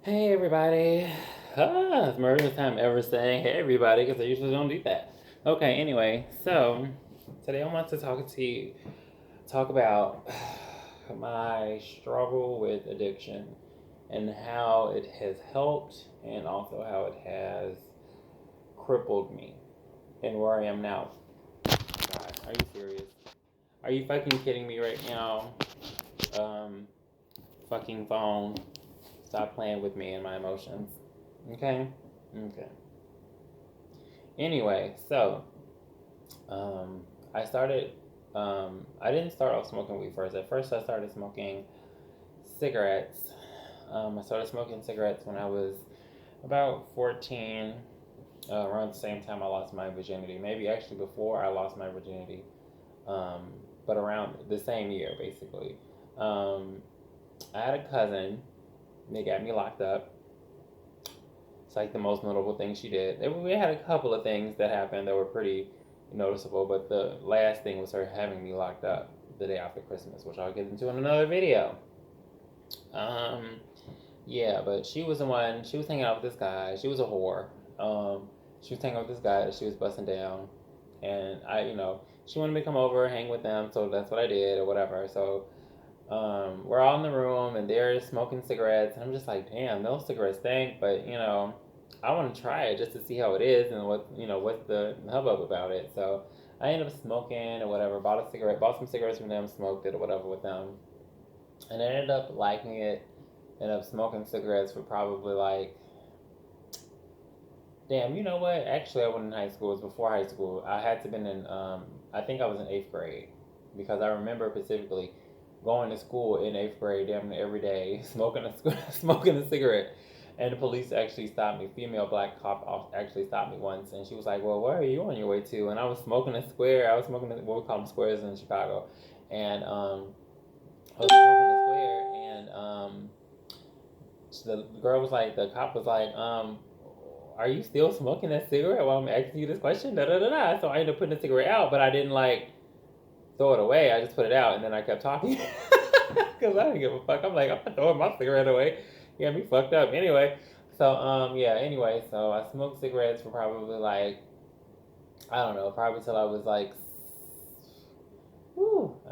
Hey everybody. It's my first time ever saying hey everybody because I usually don't do that. Okay, anyway, so today I want to talk about my struggle with addiction and how it has helped and also how it has crippled me and where I am now. God, are you serious? Are you fucking kidding me right now? Um, fucking phone. Stop playing with me and my emotions. Okay? Okay. Anyway, so um, I started. I didn't start off smoking weed first. At first, I started smoking cigarettes. I started smoking cigarettes when I was about 14, around the same time I lost my virginity. Maybe actually before I lost my virginity, um, but around the same year, basically. Um, I had a cousin. They got me locked up. It's like the most notable thing she did. We had a couple of things that happened that were pretty noticeable, but the last thing was her having me locked up the day after Christmas, which I'll get into in another video. Um, yeah, but she was the one. She was hanging out with this guy. She was a whore. She was hanging out with this guy that she was busting down, and she wanted me to come over, hang with them. So that's what I did, or whatever. So we're all in the room and they're smoking cigarettes, and I'm just like, damn, those cigarettes stink, but I want to try it just to see how it is and what's the hubbub about it. So I ended up smoking or whatever, bought some cigarettes from them, smoked it or whatever with them, and I ended up liking it. Ended up smoking cigarettes for probably like, damn, you know what? Actually, I wasn't in high school. It was before high school. I had to been in, I think I was in eighth grade because I remember specifically going to school in eighth grade damn near every day, smoking a cigarette. And the police actually stopped me. Female black cop actually stopped me once, and she was like, "Well, where are you on your way to?" And I was smoking a square. I was smoking what we call them squares in Chicago, and I was smoking a square, and the girl was like, the cop was like, are you still smoking that cigarette while I'm asking you this question? Da da da da. So I ended up putting the cigarette out, but I didn't like throw it away. I just put it out and then I kept talking because I didn't give a fuck. I'm like, I'm not throwing my cigarette away. You got me fucked up. Anyway, so yeah. Anyway, so I smoked cigarettes for probably like, I don't know, probably till I was like,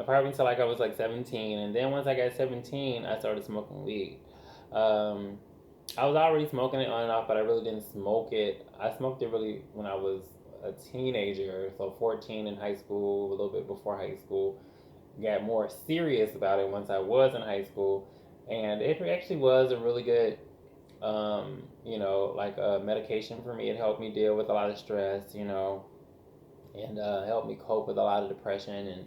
probably until like I was like 17, and then once I got 17, I started smoking weed. Um, I was already smoking it on and off, but I really didn't smoke it. I smoked it really when I was a teenager, so 14 in high school, a little bit before high school. Got more serious about it once I was in high school, and it actually was a really good, like a medication for me. It helped me deal with a lot of stress, and helped me cope with a lot of depression and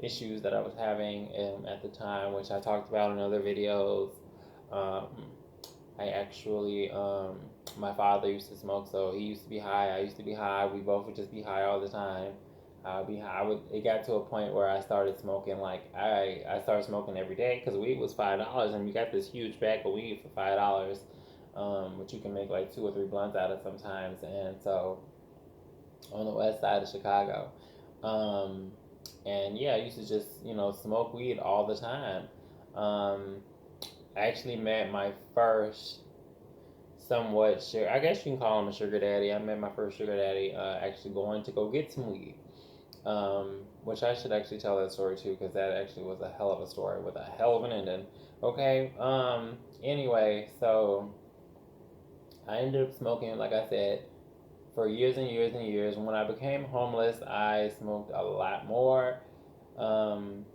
issues that I was having at the time, which I talked about in other videos. Um, I actually, my father used to smoke, so he used to be high. I used to be high. We both would just be high all the time. I'd be high. It got to a point where I started smoking. Like I started smoking every day because weed was $5, and we got this huge bag of weed for $5, which you can make like 2 or 3 blunts out of sometimes. And so on the west side of Chicago, um, and yeah, I used to just smoke weed all the time. Um, I actually met my first somewhat sugar. I guess you can call him a sugar daddy. I met my first sugar daddy actually going to go get some weed, which I should actually tell that story too because that actually was a hell of a story with a hell of an ending. Okay. Anyway, so I ended up smoking, like I said, for years and years and years. When I became homeless, I smoked a lot more. Um,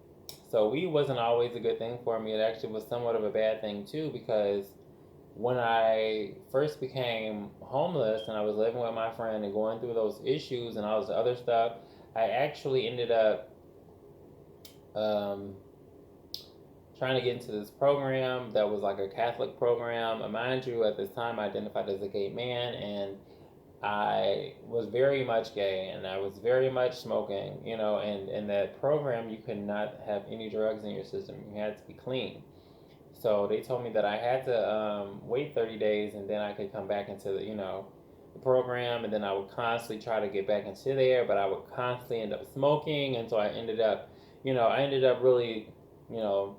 so weed wasn't always a good thing for me. It actually was somewhat of a bad thing too because when I first became homeless and I was living with my friend and going through those issues and all this other stuff, I actually ended up um, trying to get into this program that was like a Catholic program. And mind you, at this time, I identified as a gay man, and I was very much gay, and I was very much smoking. And in that program, you could not have any drugs in your system. You had to be clean. So they told me that I had to wait 30 days and then I could come back into the program, and then I would constantly try to get back into there, but I would constantly end up smoking, and so I ended up really, you know,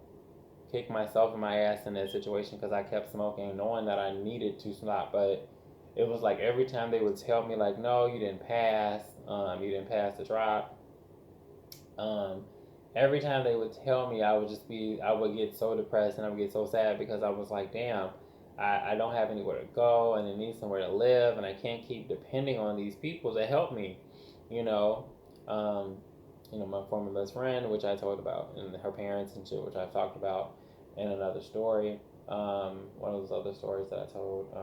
kick myself in my ass in that situation because I kept smoking, knowing that I needed to stop. But it was like every time they would tell me like, no, you didn't pass the drop. Um, every time they would tell me, I would get so depressed and I would get so sad because I was like, damn, I don't have anywhere to go and I need somewhere to live and I can't keep depending on these people to help me, you know. Um, my former best friend, which I told about, and her parents and shit, which I've talked about in another story. One of those other stories that I told,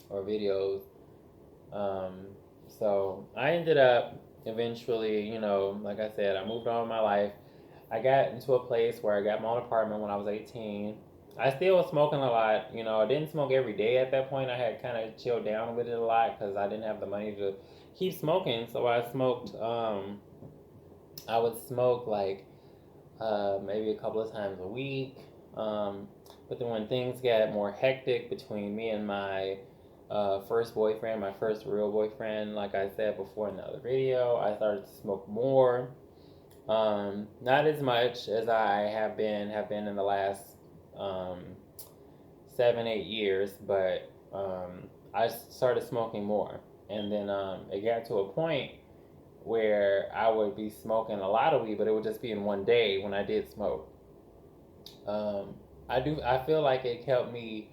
or videos. Um, so I ended up eventually, like I said, I moved on in my life. I got into a place where I got my own apartment when I was 18. I still was smoking a lot. I didn't smoke every day at that point. I had kind of chilled down with it a lot because I didn't have the money to keep smoking. So I smoked. I would smoke like maybe a couple of times a week. But then when things got more hectic between me and my first boyfriend, my first real boyfriend, like I said before in the other video, I started to smoke more. Not as much as I have been in the last um, 7, 8 years, but I started smoking more, and then it got to a point where I would be smoking a lot of weed, but it would just be in one day when I did smoke. Um, I feel like it kept me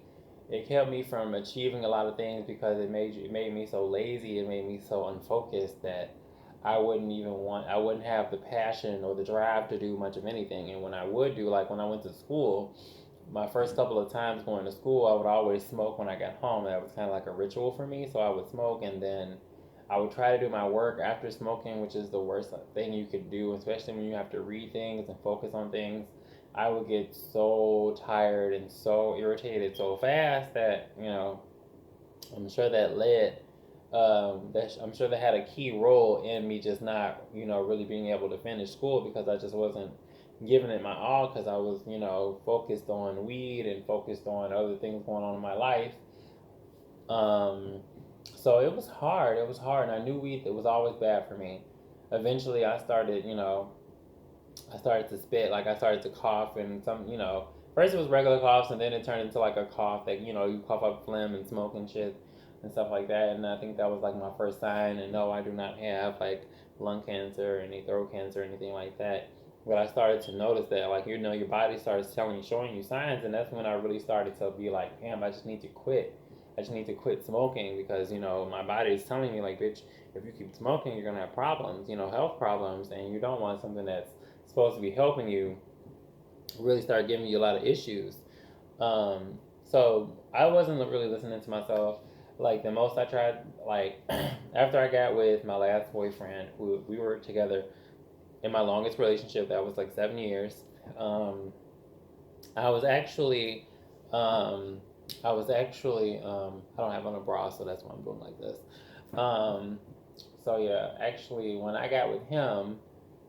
from achieving a lot of things because it made me so lazy, it made me so unfocused that I wouldn't have the passion or the drive to do much of anything. And when I would do, like when I went to school, my first couple of times going to school, I would always smoke when I got home. That was kind of like a ritual for me. So I would smoke and then I would try to do my work after smoking, which is the worst thing you could do, especially when you have to read things and focus on things. I would get so tired and so irritated so fast that, I'm sure that led, I'm sure that had a key role in me just not, really being able to finish school because I just wasn't giving it my all because I was, focused on weed and focused on other things going on in my life. Um, so it was hard. It was hard, and I knew weed it was always bad for me. Eventually, I started to spit, like I started to cough, and first it was regular coughs, and then it turned into like a cough that you cough up phlegm and smoke and shit and stuff like that. And I think that was like my first sign. And no, I do not have like lung cancer or any throat cancer or anything like that. But I started to notice that, like your body starts showing you signs, and that's when I really started to be like, damn, I just need to quit. I just need to quit smoking because my body is telling me like, bitch, if you keep smoking, you're gonna have problems, health problems, and you don't want something that's supposed to be helping you really start giving you a lot of issues. Um, so I wasn't really listening to myself. Like the most I tried, like after I got with my last boyfriend, who we were together in my longest relationship, that was like 7 years. Um, I was actually, um, I don't have on a bra, so that's why I'm doing like this. Um, so yeah, actually, when I got with him,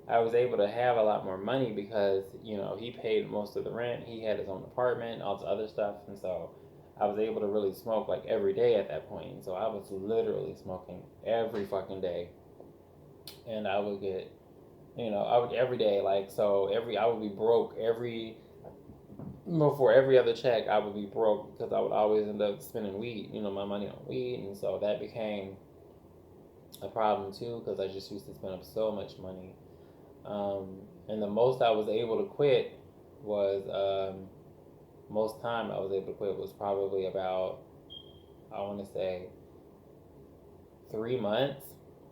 I was able to have a lot more money because he paid most of the rent. He had his own apartment, all this other stuff, and so I was able to really smoke like every day at that point. So I was literally smoking every fucking day, and I would get, I would every day like so every I would be broke every before every other check. I would be broke because I would always end up spending weed, my money on weed, and so that became a problem too because I just used to spend up so much money. And the most I was able to quit was most time I was able to quit was probably about, I want to say, 3 months.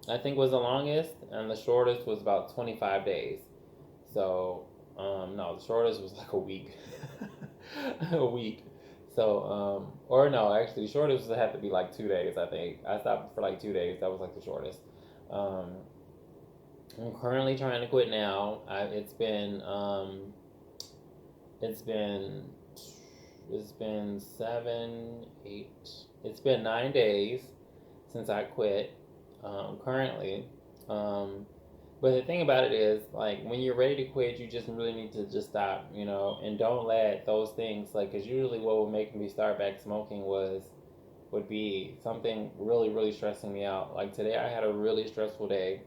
I think was the longest, and the shortest was about 25 days. So no, the shortest was like a week, a week. So or no, actually, the shortest would have to be like 2 days. I think I stopped for like 2 days. That was like the shortest. Um, I'm currently trying to quit now. It's been it's been 7, 8. It's been 9 days since I quit. Currently, um, but the thing about it is, like, when you're ready to quit, you just really need to just stop, and don't let those things, like, because usually what would make me start back smoking would be something really, stressing me out. Like today, I had a really stressful day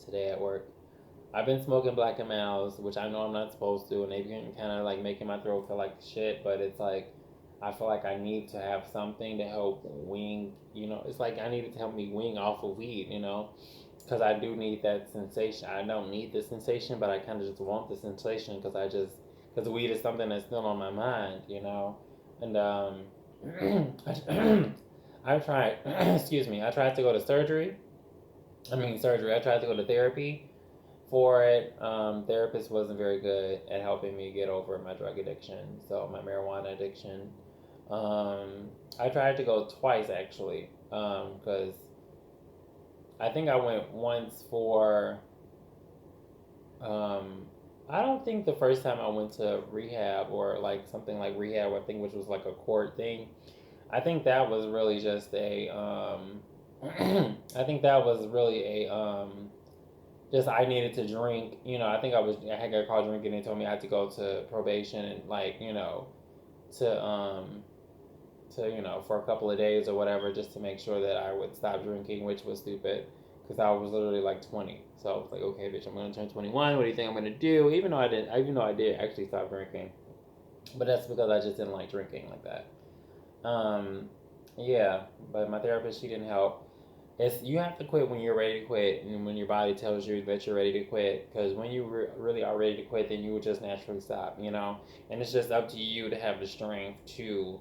today at work. I've been smoking Black and Milds, which I know I'm not supposed to, and they've been kind of like making my throat feel like shit. But it's like I feel like I need to have something to help wing. You know, it's like I need it to help me wing off of weed. You know, because I do need that sensation. I don't need the sensation, but I kind of just want the sensation because weed is something that's still on my mind. You know, and I've tried. Excuse me. I tried to go to surgery. I mean surgery. I tried to go to therapy for it. Therapist wasn't very good at helping me get over my drug addiction, so my marijuana addiction. I tried to go twice actually, because I think I went once for. Um, I don't think the first time I went to rehab or like something like rehab, I think which was like a court thing. I think that was really just a. I think that was really a just I needed to drink. You know, I had got caught drinking and they told me I had to go to probation and like to for a couple of days or whatever just to make sure that I would stop drinking, which was stupid because I was literally like 20. So I was like, okay, bitch, I'm gonna turn 21. What do you think I'm gonna do? Even though I did actually stop drinking, but that's because I just didn't like drinking like that. Um, yeah, but my therapist she didn't help. It's you have to quit when you're ready to quit, and when your body tells you that you're ready to quit. Because when you really are ready to quit, then you will just naturally stop, And it's just up to you to have the strength to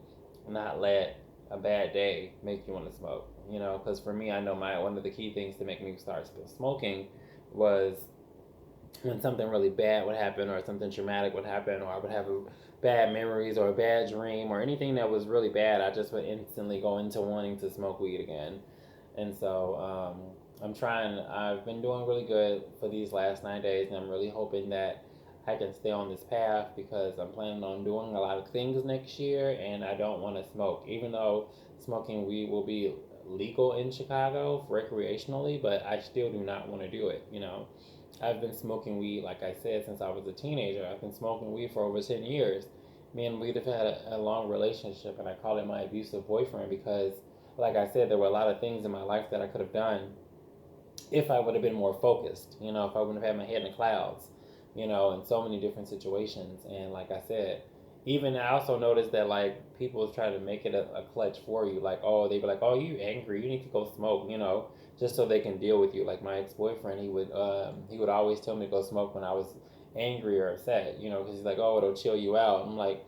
not let a bad day make you want to smoke, Because for me, I know my one of the key things to make me start smoking was when something really bad would happen or something traumatic would happen or I would have bad memories or a bad dream or anything that was really bad, I just would instantly go into wanting to smoke weed again. And so I've been doing really good for these last 9 days, and I'm really hoping that I can stay on this path because I'm planning on doing a lot of things next year, and I don't want to smoke, even though smoking weed will be legal in Chicago recreationally, but I still do not want to do it. I've been smoking weed, like I said, since I was a teenager. I've been smoking weed for over 10 years. Me and weed have had a long relationship, and I call it my abusive boyfriend because, like I said, there were a lot of things in my life that I could have done if I would have been more focused, if I wouldn't have had my head in the clouds, in so many different situations. And like I said, even I also noticed that like people try to make it a clutch for you. Like, oh, they'd be like, oh, you angry, you need to go smoke, just so they can deal with you. Like my ex-boyfriend, he would always tell me to go smoke when I was angry or upset, because he's like, oh, it'll chill you out. I'm like,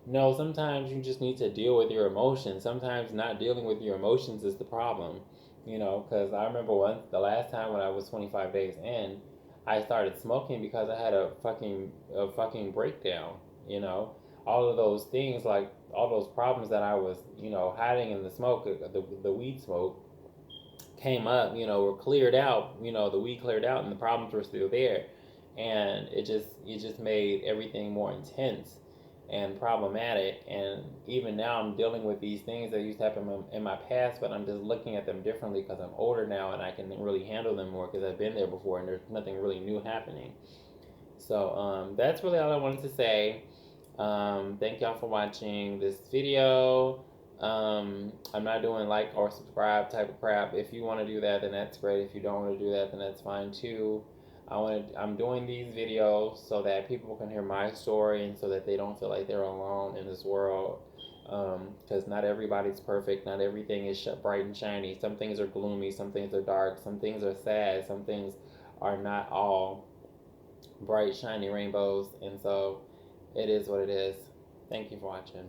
no, sometimes you just need to deal with your emotions. Sometimes not dealing with your emotions is the problem, because I remember the last time when I was 25 days in, I started smoking because I had a fucking breakdown, you know. All of those things, like all those problems that I was, hiding in the smoke, the weed smoke, came up, were cleared out, the weed cleared out and the problems were still there. And it just made everything more intense and problematic. And even now I'm dealing with these things that used to happen in my past, but I'm just looking at them differently because I'm older now and I can really handle them more because I've been there before and there's nothing really new happening. So that's really all I wanted to say. Thank y'all for watching this video. I'm not doing like or subscribe type of crap. If you want to do that, then that's great. If you don't want to do that, then that's fine too. I'm doing these videos so that people can hear my story and so that they don't feel like they're alone in this world. Because not everybody's perfect. Not everything is bright and shiny. Some things are gloomy. Some things are dark. Some things are sad. Some things are not all bright, shiny rainbows. And so it is what it is. Thank you for watching.